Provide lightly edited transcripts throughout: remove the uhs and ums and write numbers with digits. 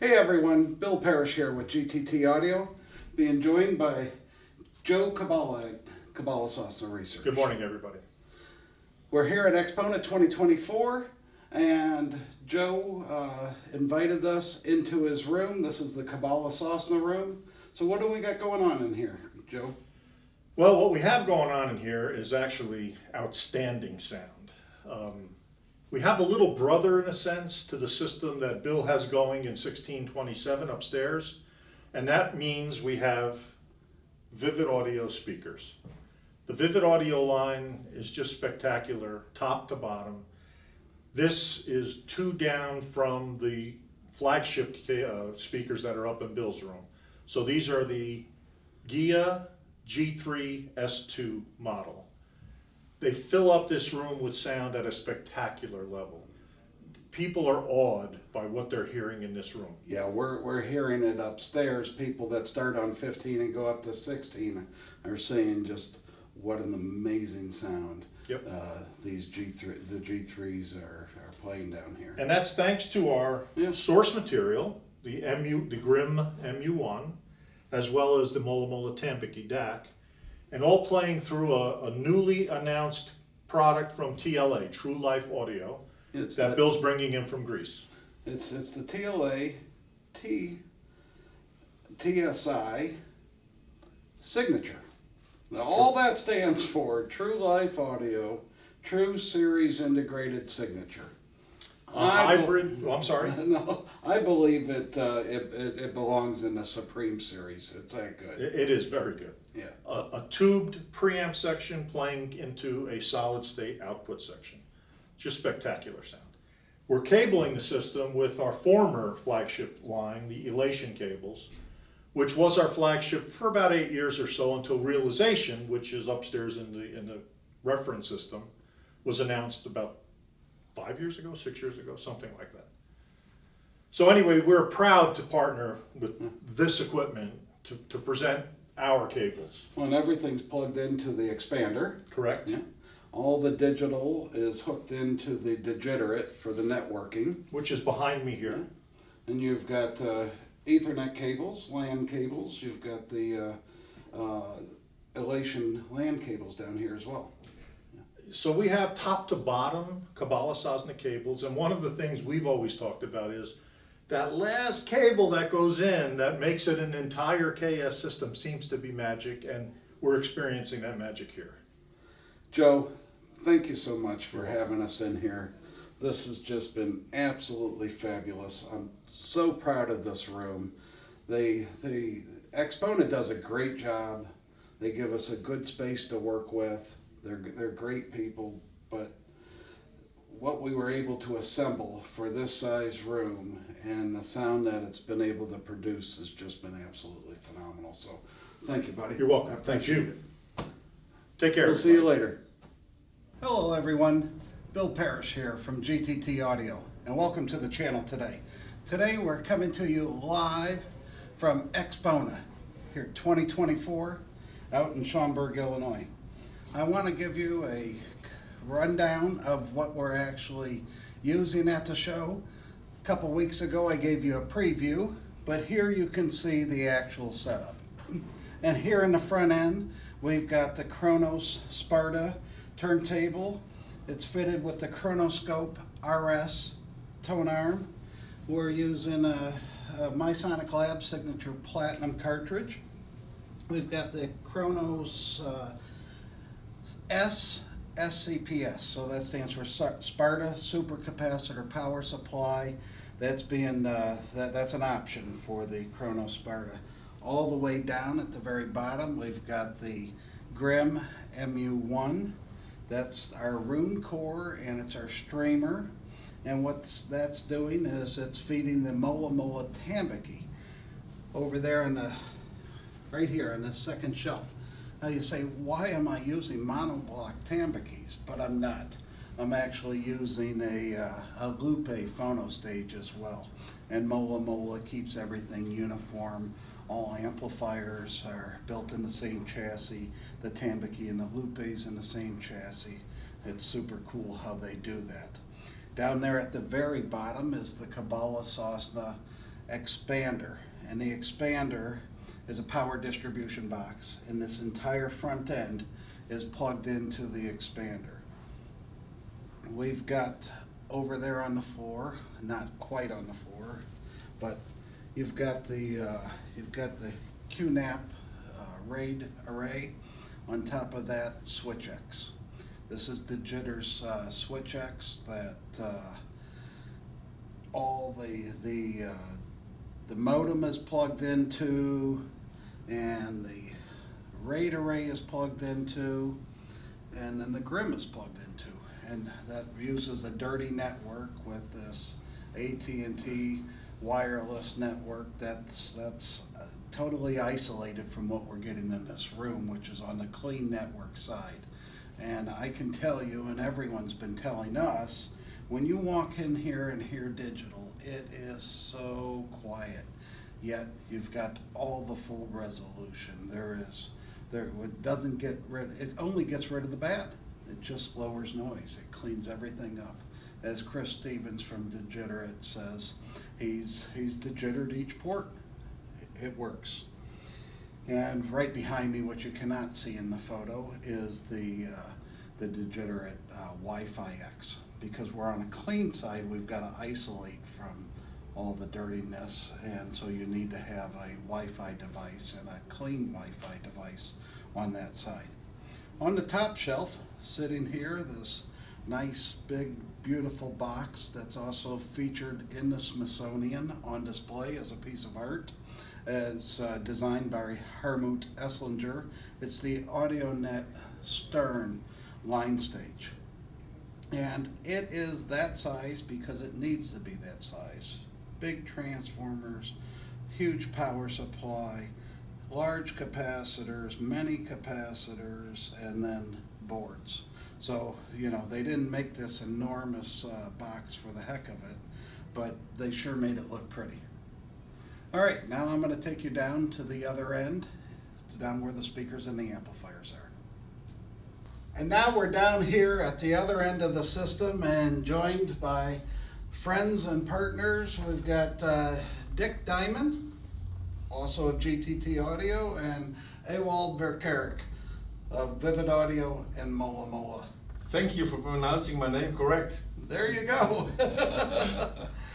Hey everyone, Bill Parish here with GTT Audio, being joined by Joe Cabala at Cabala Sosna Research. Good morning, everybody. We're here at Axpona 2024, and Joe invited us into his room. This is the Cabala Sosna room. So what do we got going on in here, Joe? Well, what we have going on in here is actually outstanding sound. We have a little brother, in a sense, to the system that Bill has going in 1627 upstairs, and that means we have Vivid Audio speakers. The Vivid Audio line is just spectacular, top to bottom. This is two down from the flagship speakers that are up in Bill's room. So these are the GIA G3 S2 model. They fill up this room with sound at a spectacular level. People are awed by what they're hearing in this room. Yeah, we're hearing it upstairs. People that start on 15 and go up to 16 are saying just what an amazing sound. Yep. These the G3s are playing down here. And that's thanks to our source material, the Grimm MU1, as well as the Mola Mola Tambiki DAC, and all playing through a newly announced product from TLA, True Life Audio, that Bill's bringing in from Greece. It's the TLA TSI signature. Now, all that stands for True Life Audio, True Series Integrated Signature. Hybrid. I'm sorry. No, I believe it belongs in the Supreme series. It's that good. It is very good. Yeah. A tubed preamp section playing into a solid state output section. Just spectacular sound. We're cabling the system with our former flagship line, the Elation cables, which was our flagship for about 8 years or so until Realization, which is upstairs in the reference system, was announced about 5 years ago, 6 years ago, something like that. So anyway, we're proud to partner with this equipment to present our cables. Well, and everything's plugged into the expander. Correct. Yeah. All the digital is hooked into the digiterate for the networking. Which is behind me here. And you've got Ethernet cables, LAN cables. You've got the Elation LAN cables down here as well. So we have top to bottom Cabala Sosna cables, and one of the things we've always talked about is that last cable that goes in that makes it an entire KS system seems to be magic, and we're experiencing that magic here. Joe, thank you so much for having us in here. This has just been absolutely fabulous. I'm so proud of this room. Axpona does a great job. They give us a good space to work with. They're great people, but what we were able to assemble for this size room and the sound that it's been able to produce has just been absolutely phenomenal. So thank you, buddy. You're welcome. Thank you. Take care. We'll see you later. Hello everyone, Bill Parish here from GTT Audio, and welcome to the channel today. Today we're coming to you live from Axpona here 2024 out in Schaumburg, Illinois. I want to give you a rundown of what we're actually using at the show. A couple weeks ago I gave you a preview, but here you can see the actual setup. And here in the front end we've got the Kronos Sparta turntable. It's fitted with the Chronoscope RS tone arm. We're using a MySonic Labs Signature Platinum cartridge. We've got the Kronos SCPS, so that stands for Sparta Supercapacitor Power Supply. That's an option for the Kronos Sparta. All the way down at the very bottom, we've got the Grimm MU1. That's our room core and it's our streamer. And what that's doing is it's feeding the Mola Mola Tambiki over there right here on the second shelf. Now you say, why am I using monoblock Tambikis? But I'm not. I'm actually using a Lupe phono stage as well. And Mola Mola keeps everything uniform. All amplifiers are built in the same chassis. The Tambiki and the Lupe's in the same chassis. It's super cool how they do that. Down there at the very bottom is the Cabala Sosna expander. And the expander is a power distribution box, and this entire front end is plugged into the expander. We've got over there on the floor, not quite on the floor, but you've got the QNAP RAID array. On top of that, switch X. This is the Jitters switch X that all the modem is plugged into, and the RAID array is plugged into, and then the GRIM is plugged into. And that uses a dirty network with this AT&T wireless network that's totally isolated from what we're getting in this room, which is on the clean network side. And I can tell you, and everyone's been telling us, when you walk in here and hear digital, it is so quiet. Yet you've got all the full resolution. It doesn't get rid. It only gets rid of the bad. It just lowers noise. It cleans everything up. As Chris Stevens from Digitter says, he's digittered each port. It works. And right behind me, what you cannot see in the photo, is the Digitter Wi-Fi X. Because we're on a clean side, we've got to isolate from all the dirtiness, and so you need to have a Wi-Fi device and a clean Wi-Fi device on that side. On the top shelf, sitting here, this nice, big, beautiful box that's also featured in the Smithsonian on display as a piece of art, as designed by Harmut Esslinger. It's the AudioNet Stern line stage. And it is that size because it needs to be that size. Big transformers, huge power supply, large capacitors, many capacitors, and then boards. So, you know, they didn't make this enormous box for the heck of it, but they sure made it look pretty. All right, now I'm going to take you down to the other end, down where the speakers and the amplifiers are. And now we're down here at the other end of the system and joined by friends and partners. We've got Dick Diamond, also of GTT Audio, and Ewald Verkerk of Vivid Audio and Mola Mola. Thank you for pronouncing my name correct. There you go.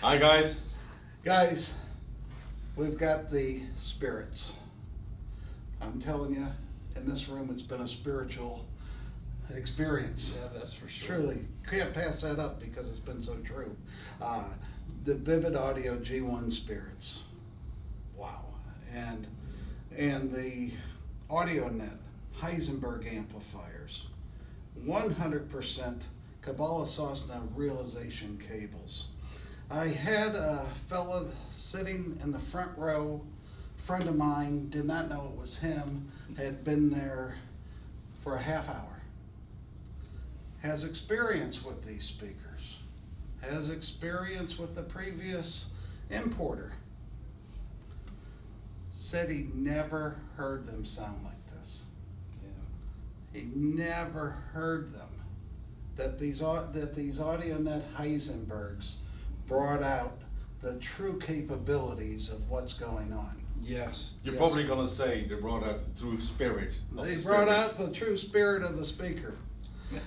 Hi guys. Guys, we've got the spirits. I'm telling you, in this room it's been a spiritual experience. Yeah, that's for sure. Truly, can't pass that up because it's been so true. The Vivid Audio G1 Spirits, wow, and the AudioNet Heisenberg amplifiers, 100% Kabbalah Sosna realization cables. I had a fella sitting in the front row, friend of mine, did not know it was him, had been there for a half hour. Has experience with these speakers, has experience with the previous importer. Said he never heard them sound like this. Yeah. He never heard them. That these AudioNet Heisenbergs brought out the true capabilities of what's going on. Yes. You're Yes. probably gonna say they brought out the true spirit of They the brought spirit. out the true spirit of the speaker.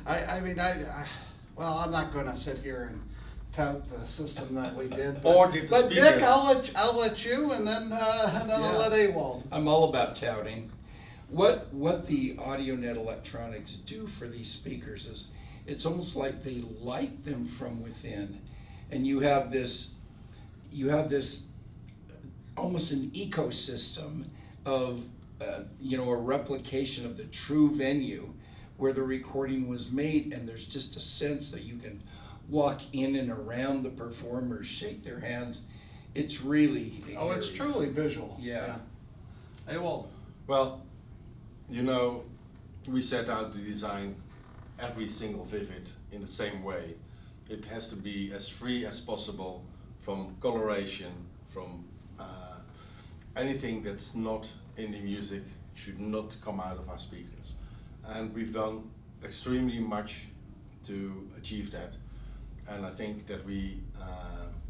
Well, I'm not going to sit here and tout the system that we did. But, Or did the but Dick, speakers. I'll let you, and then I'll Yeah. let Ewald. I'm all about touting. What the AudioNet electronics do for these speakers is it's almost like they light them from within, and you have this almost an ecosystem of a replication of the true venue where the recording was made, and there's just a sense that you can walk in and around the performers, shake their hands. It's really Oh, it's eerie. truly visual. Yeah. Ewald. Well, you know, we set out to design every single Vivid in the same way. It has to be as free as possible from coloration, from anything that's not in the music should not come out of our speakers. And we've done extremely much to achieve that. And I think that we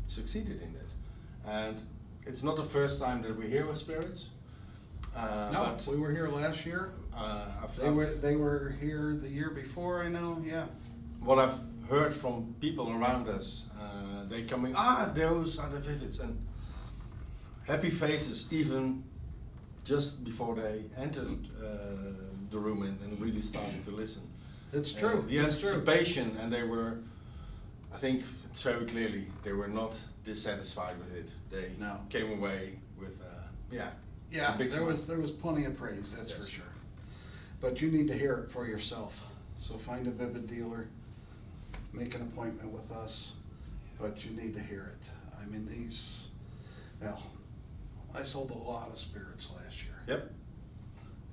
succeeded in that. And it's not the first time that we hear of spirits. No, we were here last year. They were here the year before, I know, yeah. What I've heard from people around us, they coming, those are the vivids, and happy faces even just before they entered the room and really started to listen. It's true. The it's true. anticipation, and they were, I think it's very clearly, they were not dissatisfied with it. They No. came away with, Yeah, a big smile. there was plenty of praise, that's for Yes. sure. But you need to hear it for yourself. So find a Vivid dealer, make an appointment with us, but you need to hear it. I mean, I sold a lot of spirits last year. Yep.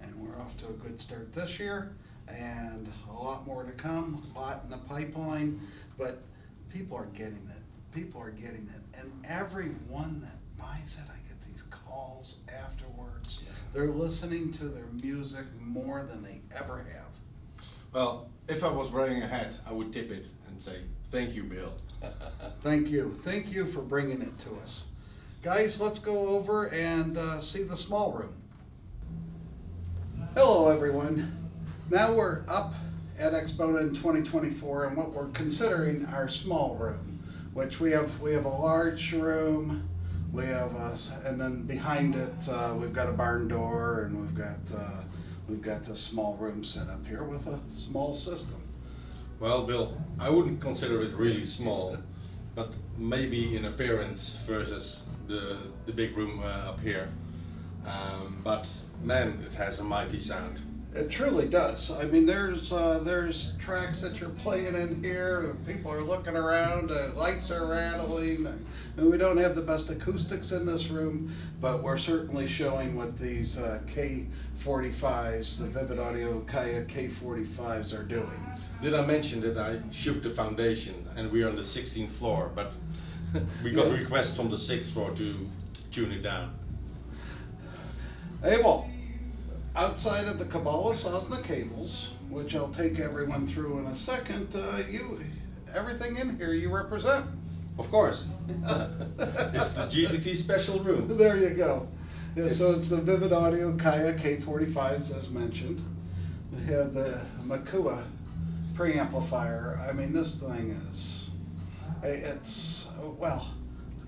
And we're off to a good start this year, and a lot more to come, a lot in the pipeline, but people are getting it. People are getting it. And everyone that buys it, I get these calls afterwards. Yeah. They're listening to their music more than they ever have. Well, if I was wearing a hat, I would tip it and say, thank you, Bill. Thank you. Thank you for bringing it to us. Guys, let's go over and see the small room. Hello, everyone. Now we're up at Axpona in 2024 and what we're considering our small room, which we have a large room. We have and then behind it we've got a barn door, and we've got this small room set up here with a small system. Well, Bill, I wouldn't consider it really small, but maybe in appearance versus the big room up here. But man, it has a mighty sound. It truly does. I mean, there's tracks that you're playing in here. People are looking around. Lights are rattling. And we don't have the best acoustics in this room, but we're certainly showing what these K45s, the Vivid Audio Kaya K45s, are doing. Did I mention that I shook the foundation and we're on the 16th floor, but we got Yeah. requests from the 6th floor to tune it down. Hey, well, outside of the Kabbalah Sosna cables, which I'll take everyone through in a second, everything in here you represent. Of course. It's the GTT special room. There you go. Yeah, so It's- it's the Vivid Audio Kaya K45s as mentioned. We have the Makua preamplifier. I mean, this thing is, well.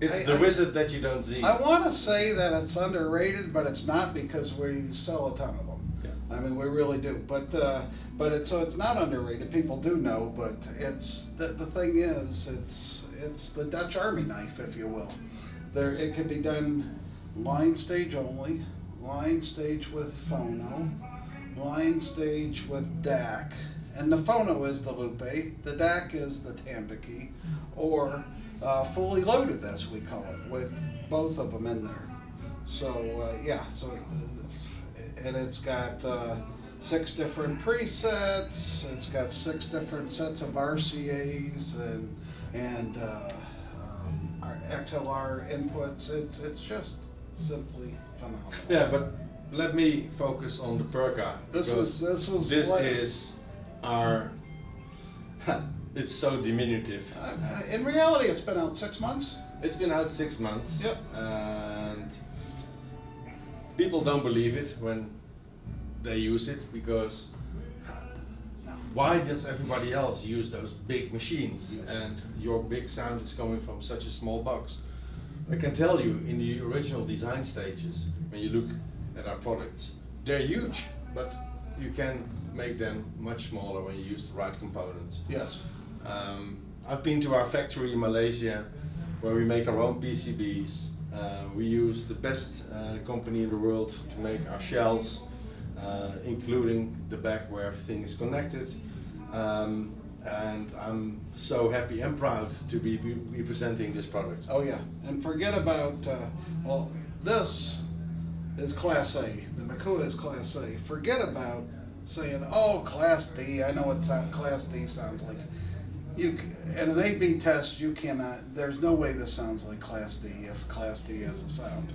It's the wizard that you don't see. I want to say that it's underrated, but it's not, because we sell a ton of them. Yeah. I mean, we really do. But it's not underrated. People do know, but it's the thing is, it's the Dutch Army knife, if you will. It can be done line stage only, line stage with phono, line stage with DAC, and the phono is the Lupe, the DAC is the Tambaki, or fully loaded, as we call it, with both of them in there. So and it's got 6 different presets. It's got 6 different sets of RCAs and our XLR inputs. It's just simply phenomenal. Yeah, but let me focus on the Perca. This because is our. It's so diminutive. In reality, it's been out 6 months. It's been out 6 months. Yep. And people don't believe it when they use it, because why does everybody else use those big machines? Yes. And your big sound is coming from such a small box. I can tell you, in the original design stages, when you look at our products, they're huge, but you can make them much smaller when you use the right components. Yes. I've been to our factory in Malaysia, where we make our own PCBs. We use the best company in the world to make our shells, including the back where everything is connected. And I'm so happy and proud to be presenting this product. Oh yeah, and forget about, this is Class A, the Makua is Class A. Forget about saying, oh, Class D, I know what Class D sounds like. In an A/B test, you cannot, there's no way this sounds like Class D if Class D has a sound.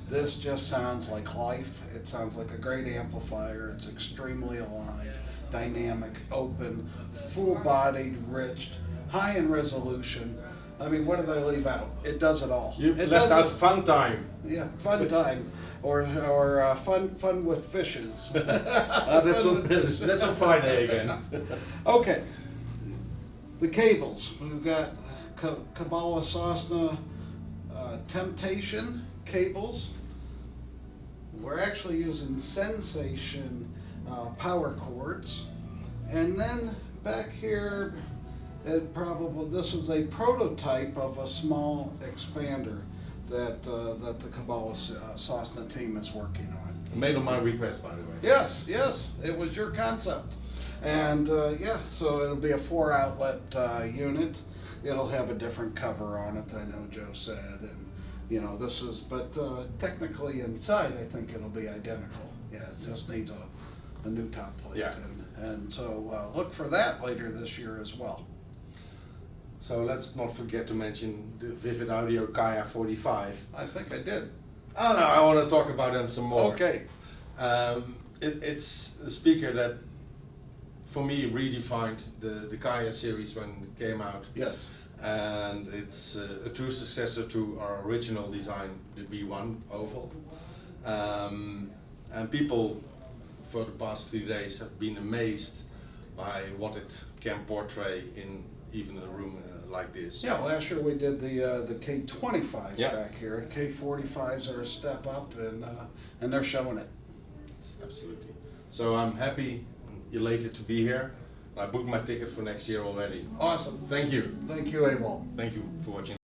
This just sounds like life. It sounds like a great amplifier. It's extremely alive, dynamic, open, full-bodied, rich, high in resolution. I mean, what did I leave out? It does it all. You It left does out it. fun time. Yeah, fun time, or fun with fishes. That's on, that's on Friday again. Okay, the cables. We've got Kabbalah Sosna Temptation cables. We're actually using Sensation power cords, and then back here, this is a prototype of a small expander that the Kabbalah Sosna team is working on. Made on my request, by the way. Yes, it was your concept. And yeah, so it'll be a 4-outlet unit. It'll have a different cover on it, I know Joe said, and you know, but technically inside I think it'll be identical. Yeah, it just needs a new top plate. Yeah. And so look for that later this year as well. So let's not forget to mention the Vivid Audio Kaya 45. I think I did. Oh no, I want to talk about them some more. Okay. It's a speaker that, for me, redefined the Kaya series when it came out. Yes. And it's a true successor to our original design, the B1 Oval. And people, for the past 3 days, have been amazed by what it can portray in even a room like this. Yeah, last year we did the K25s Yeah. back here. K45s are a step up, and they're showing it. Absolutely. So I'm happy, elated to be here. I booked my ticket for next year already. Awesome. Thank you. Thank you, Awol. Thank you for watching.